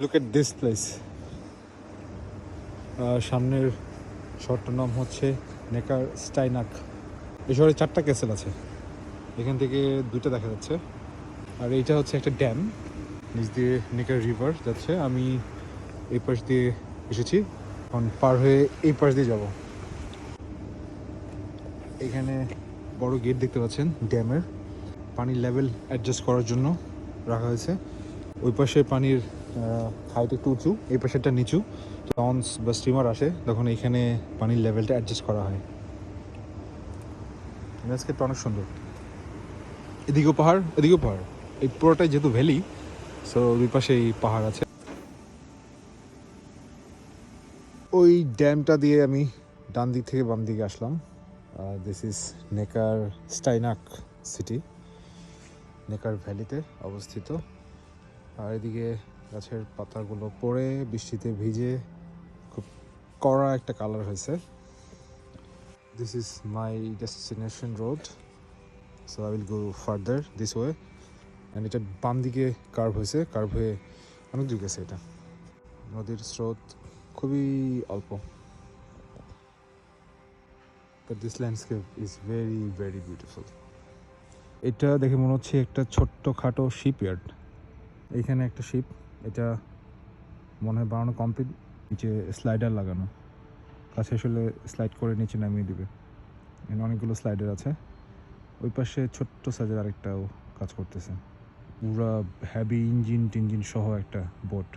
Look at this place. সামনের শহরটার নাম হচ্ছে নেকার স্টাইনাক। এই শহরে 4টা ক্যাসেল আছে, এখান থেকে 2টা দেখা যাচ্ছে। আর এইটা হচ্ছে একটা ড্যাম, নিচ দিয়ে নেকার রিভার যাচ্ছে। আমি এই পাশ দিয়ে এসেছি, এখন পার হয়ে এই পাশ দিয়ে যাব। এখানে বড় গেট দেখতে পাচ্ছেন ড্যামের, পানির লেভেল অ্যাডজাস্ট করার জন্য রাখা হয়েছে। ওই পাশে পানির হাইট একটু উঁচু, এই পাশেরটা নিচু। লঞ্চ বা স্টিমার আসে তখন এইখানে পানির লেভেলটা অ্যাডজাস্ট করা হয়। ল্যান্ডস্কেপটা অনেক সুন্দর, এদিকেও পাহাড় এদিকেও পাহাড়, এই পুরোটাই যেহেতু ভ্যালি, সো দুই পাশে এই পাহাড় আছে। ওই ড্যামটা দিয়ে আমি ডান দিক থেকে বাম দিকে আসলাম। দিস ইজ নেকার স্টাইনাক সিটি, নেকার ভ্যালিতে অবস্থিত। আর এদিকে গাছের পাতাগুলো পড়ে বৃষ্টিতে ভিজে খুব কড়া একটা কালার হয়েছে। This is my destination road, so I will go further this way. And এটা বাম দিকে কার্ভ হয়েছে, কার্ভ হয়ে অনেক দূর গেছে। এটা নদীর স্রোত খুবই অল্প, but this landscape is very very beautiful. এটা দেখে মনে হচ্ছে একটা ছোট্ট খাটো শিপইয়ার্ড। এইখানে একটা শিপ, এটা মনে হয় বানানো কমপ্লিট, নিচে স্লাইডার লাগানো, কাছে আসলে স্লাইড করে নিচে নামিয়ে দিবে। এখানে অনেকগুলো স্লাইডার আছে। ওই পাশে ছোট্ট সাইজের আরেকটাও কাজ করতেছে, পুরা হ্যাভি ইঞ্জিন টিঞ্জিন সহ একটা boat.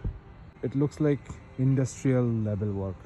It looks like industrial level work.